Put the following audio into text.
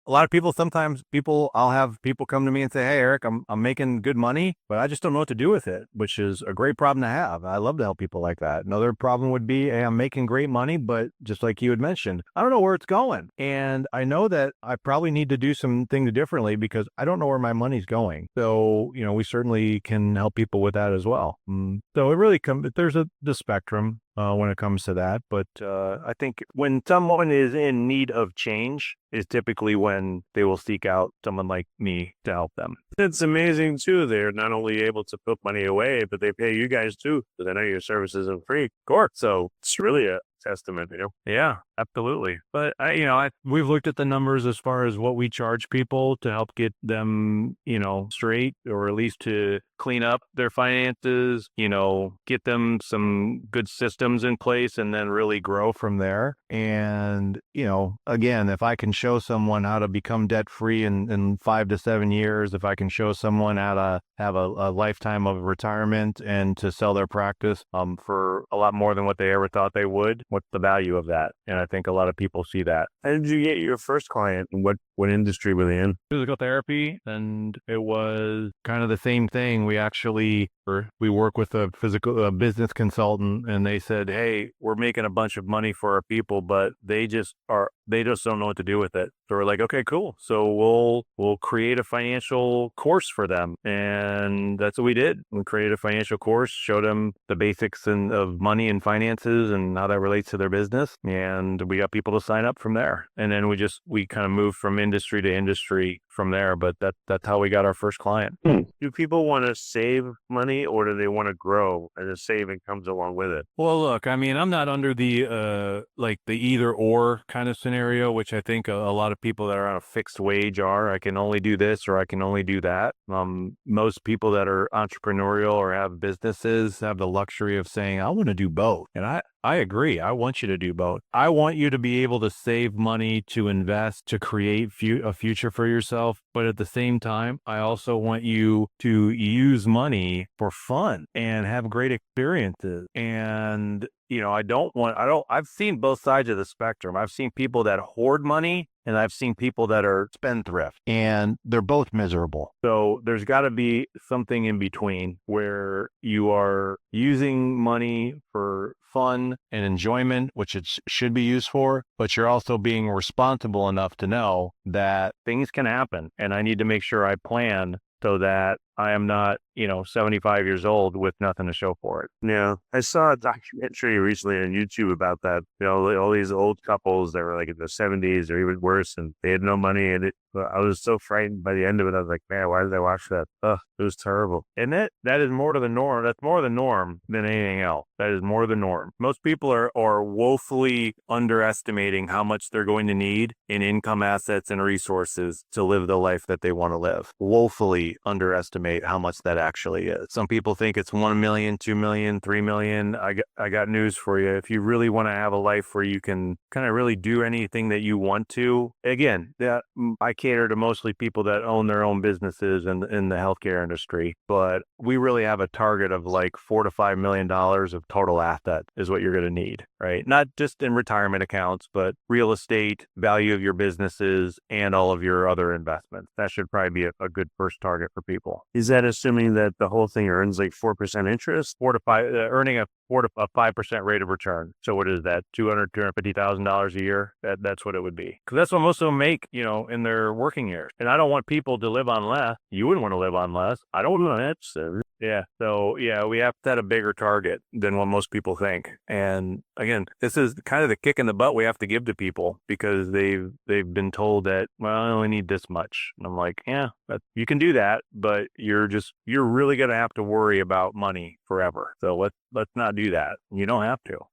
a lot of people, sometimes I'll have people come to me and say, "Hey, Eric, I'm making good money, but I just don't know what to do with it," which is a great problem to have. I love to help people like that. Another problem would be, hey, I'm making great money, but just like you had mentioned, I don't know where it's going. And I know that I probably need to do some things differently because I don't know where my money's going. So, we certainly can help people with that as well. So it really there's the spectrum when it comes to that. But I think when someone is in need of change is typically when they will seek out someone like me to help them. It's amazing too. They're not only able to put money away, but they pay you guys too. Because I know your service isn't free, of course. So it's really a testament. Yeah, absolutely. But we've looked at the numbers as far as what we charge people to help get them, straight, or at least to clean up their finances, get them some good systems in place and then really grow from there. And, again, if I can show someone how to become debt free in 5 to 7 years, if I can show someone how to have a lifetime of retirement and to sell their practice for a lot more than what they ever thought they would, what's the value of that? And I think a lot of people see that. How did you get your first client? And what industry were they in? Physical therapy, and it was kind of the same thing. We work with a business consultant, and they said, "Hey, we're making a bunch of money for our people, but they just don't know what to do with it." So we're like, "Okay, cool. So we'll create a financial course for them," and that's what we did. We created a financial course, showed them the basics of money and finances and how that relates to their business, and we got people to sign up from there. And then we kind of moved from industry to industry from there. But that's how we got our first client. Do people want to save money, or do they want to grow and the saving comes along with it? Well, look, I mean, I'm not under the the either or kind of scenario, which I think a lot of people that are on a fixed wage are. I can only do this or I can only do that. Most people that are entrepreneurial or have businesses have the luxury of saying, "I want to do both." And I agree. I want you to do both. I want you to be able to save money, to invest, to create a future for yourself. But at the same time, I also want you to use money for fun and have great experiences. And, I've seen both sides of the spectrum. I've seen people that hoard money, and I've seen people that are spendthrift, and they're both miserable. So there's got to be something in between where you are using money for fun and enjoyment, which it should be used for, but you're also being responsible enough to know that things can happen, and I need to make sure I plan so that I am not, 75 years old with nothing to show for it. Yeah, I saw a documentary recently on YouTube about that. All these old couples that were like in their 70s or even worse, and they had no money. And I was so frightened by the end of it. I was like, man, why did I watch that? Ugh, it was terrible. And that is more to the norm. That's more the norm than anything else. That is more the norm. Most people are woefully underestimating how much they're going to need in income, assets, and resources to live the life that they want to live. Woefully underestimate how much that actually is. Some people think it's 1 million, 2 million, 3 million. I got news for you. If you really want to have a life where you can kind of really do anything that you want to, again, I cater to mostly people that own their own businesses in the healthcare industry, but we really have a target of like $4 to $5 million of total asset is what you're going to need, right? Not just in retirement accounts, but real estate, value of your businesses, and all of your other investments. That should probably be a good first target for people. Is that assuming that the whole thing earns like 4% interest? Earning a 5% rate of return. So what is that? $250,000 a year? That's what it would be. Because that's what most of them make, in their working years. And I don't want people to live on less. You wouldn't want to live on less. I don't want that. So, yeah. So yeah, we have to set a bigger target than what most people think. And again, this is kind of the kick in the butt we have to give to people because they've been told that, well, I only need this much. And I'm like, yeah, you can do that, but you're really going to have to worry about money forever. So let's not do that. You don't have to.